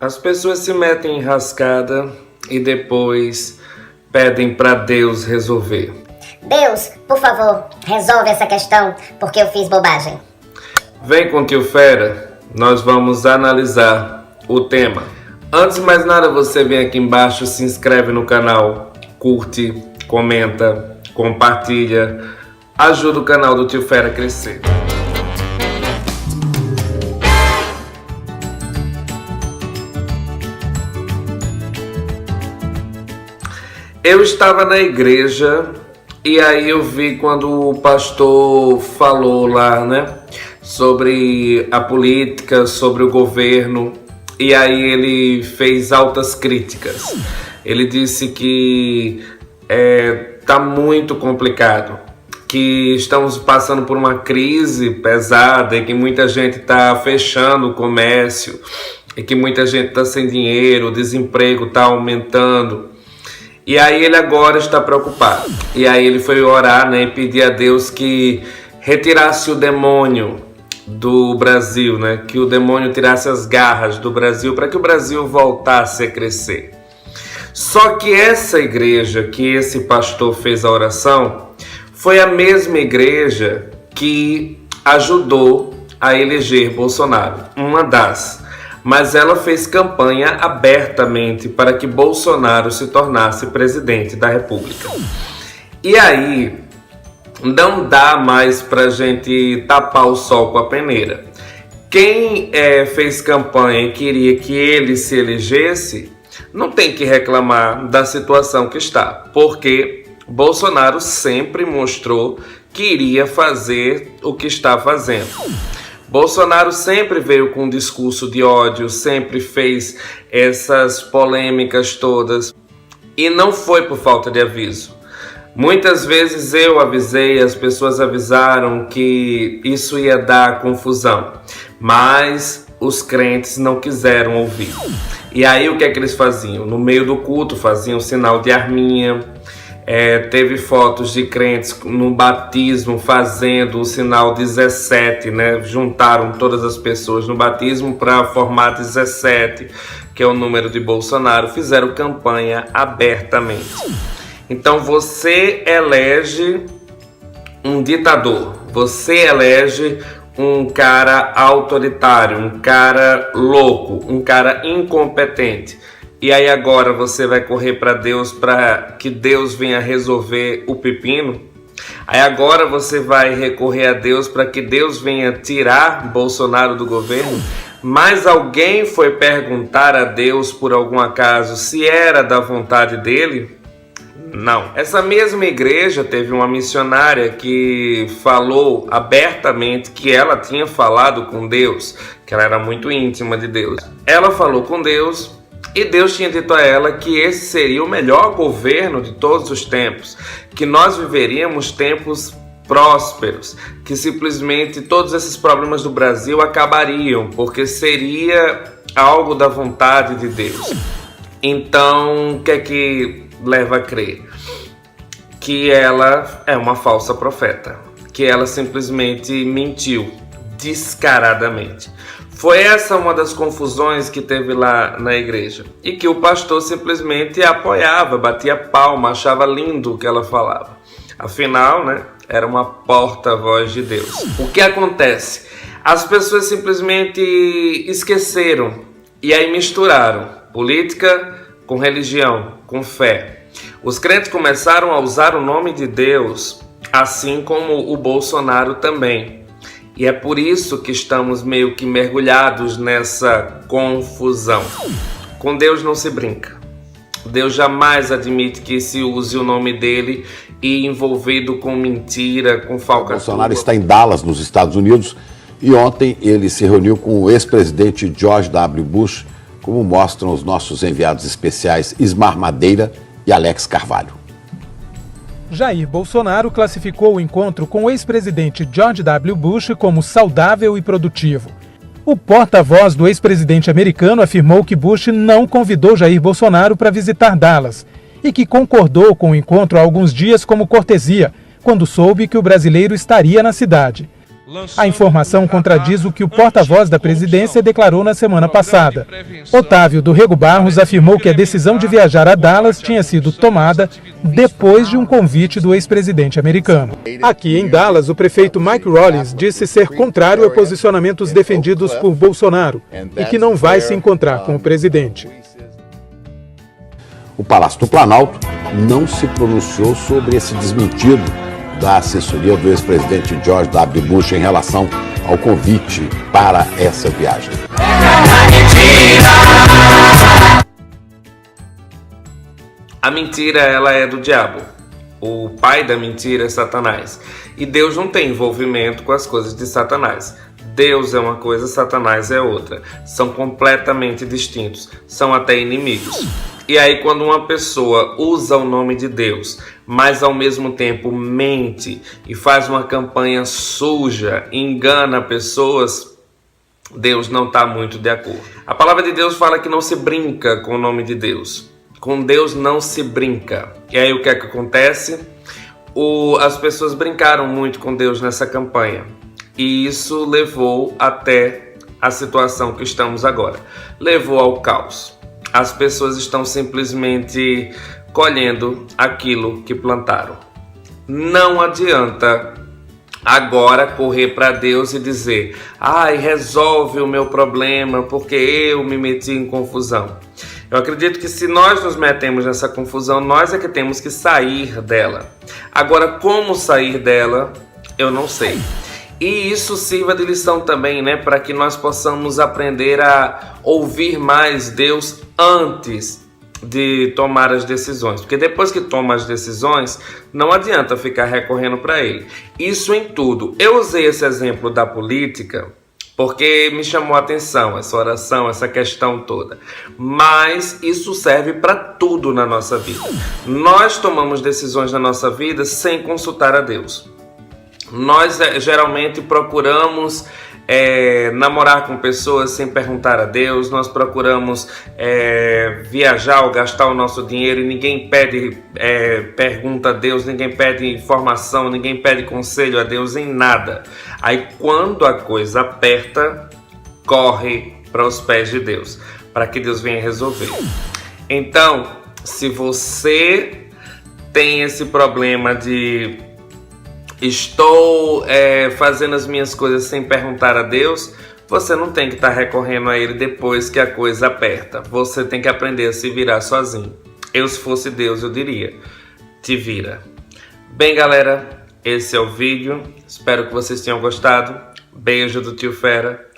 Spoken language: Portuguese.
As pessoas se metem em rascada e depois pedem para Deus resolver. Deus, por favor, resolve essa questão, porque eu fiz bobagem. Vem com o Tio Fera, nós vamos analisar o tema. Antes de mais nada, você vem aqui embaixo, se inscreve no canal, curte, comenta, compartilha, ajuda o canal do Tio Fera a crescer. Eu estava na igreja e aí eu vi quando o pastor falou lá, sobre a política, sobre o governo, e aí ele fez altas críticas. Ele disse que tá muito complicado, que estamos passando por uma crise pesada e que muita gente está fechando o comércio e que muita gente está sem dinheiro, o desemprego está aumentando. E aí ele agora está preocupado. E aí ele foi orar, e pedir a Deus que retirasse o demônio do Brasil, que o demônio tirasse as garras do Brasil para que o Brasil voltasse a crescer. Só que essa igreja que esse pastor fez a oração foi a mesma igreja que ajudou a eleger Bolsonaro, uma das. Mas ela fez campanha abertamente para que Bolsonaro se tornasse presidente da República. E aí, não dá mais para a gente tapar o sol com a peneira. Quem fez campanha e queria que ele se elegesse, não tem que reclamar da situação que está, porque Bolsonaro sempre mostrou que iria fazer o que está fazendo. Bolsonaro sempre veio com um discurso de ódio, sempre fez essas polêmicas todas e não foi por falta de aviso. Muitas vezes eu avisei, as pessoas avisaram que isso ia dar confusão, mas os crentes não quiseram ouvir. E aí o que é que eles faziam? No meio do culto faziam sinal de arminha. Teve fotos de crentes no batismo fazendo o sinal 17, juntaram todas as pessoas no batismo para formar 17, que é o número de Bolsonaro, fizeram campanha abertamente. Então você elege um ditador, você elege um cara autoritário, um cara louco, um cara incompetente. E aí agora você vai correr para Deus para que Deus venha resolver o pepino? Aí agora você vai recorrer a Deus para que Deus venha tirar Bolsonaro do governo? Mas alguém foi perguntar a Deus por algum acaso se era da vontade dele? Não. Essa mesma igreja teve uma missionária que falou abertamente que ela tinha falado com Deus, que ela era muito íntima de Deus. Ela falou com Deus e Deus tinha dito a ela que esse seria o melhor governo de todos os tempos, que nós viveríamos tempos prósperos, que simplesmente todos esses problemas do Brasil acabariam, porque seria algo da vontade de Deus. Então, o que é que leva a crer? Que ela é uma falsa profeta, que ela simplesmente mentiu descaradamente. Foi essa uma das confusões que teve lá na igreja e que o pastor simplesmente apoiava, batia palma, achava lindo o que ela falava. Afinal, era uma porta-voz de Deus. O que acontece? As pessoas simplesmente esqueceram e aí misturaram política com religião, com fé. Os crentes começaram a usar o nome de Deus, assim como o Bolsonaro também. E é por isso que estamos meio que mergulhados nessa confusão. Com Deus não se brinca. Deus jamais admite que se use o nome dele e envolvido com mentira, com falcatrua. Bolsonaro está em Dallas, nos Estados Unidos, e ontem ele se reuniu com o ex-presidente George W. Bush, como mostram os nossos enviados especiais Ismar Madeira e Alex Carvalho. Jair Bolsonaro classificou o encontro com o ex-presidente George W. Bush como saudável e produtivo. O porta-voz do ex-presidente americano afirmou que Bush não convidou Jair Bolsonaro para visitar Dallas e que concordou com o encontro há alguns dias como cortesia, quando soube que o brasileiro estaria na cidade. A informação contradiz o que o porta-voz da presidência declarou na semana passada. Otávio do Rego Barros afirmou que a decisão de viajar a Dallas tinha sido tomada depois de um convite do ex-presidente americano. Aqui em Dallas, o prefeito Mike Rawlings disse ser contrário a posicionamentos defendidos por Bolsonaro e que não vai se encontrar com o presidente. O Palácio do Planalto não se pronunciou sobre esse desmentido da assessoria do ex-presidente George W. Bush em relação ao convite para essa viagem. A mentira, ela é do diabo. O pai da mentira é Satanás. E Deus não tem envolvimento com as coisas de Satanás. Deus é uma coisa, Satanás é outra. São completamente distintos. São até inimigos. E aí, quando uma pessoa usa o nome de Deus, mas ao mesmo tempo mente e faz uma campanha suja, engana pessoas, Deus não está muito de acordo. A palavra de Deus fala que não se brinca com o nome de Deus. Com Deus não se brinca. E aí o que é que acontece? As pessoas brincaram muito com Deus nessa campanha. E isso levou até a situação que estamos agora. Levou ao caos. As pessoas estão simplesmente colhendo aquilo que plantaram. Não adianta agora correr para Deus e dizer: ai, resolve o meu problema porque eu me meti em confusão. Eu acredito que se nós nos metemos nessa confusão, nós é que temos que sair dela. Agora, como sair dela, eu não sei. E isso sirva de lição também, né, para que nós possamos aprender a ouvir mais Deus antes de tomar as decisões. Porque depois que toma as decisões, não adianta ficar recorrendo para Ele. Isso em tudo. Eu usei esse exemplo da política porque me chamou a atenção essa oração, essa questão toda. Mas isso serve para tudo na nossa vida. Nós tomamos decisões na nossa vida sem consultar a Deus. Nós geralmente procuramos namorar com pessoas sem perguntar a Deus. Nós procuramos viajar ou gastar o nosso dinheiro e ninguém pede pergunta a Deus, ninguém pede informação, ninguém pede conselho a Deus em nada. Aí quando a coisa aperta, corre para os pés de Deus, para que Deus venha resolver. Então, se você tem esse problema de estou fazendo as minhas coisas sem perguntar a Deus, você não tem que estar recorrendo a Ele depois que a coisa aperta. Você tem que aprender a se virar sozinho. Eu, se fosse Deus, eu diria: te vira. Bem, galera, esse é o vídeo. Espero que vocês tenham gostado. Beijo do Tio Fera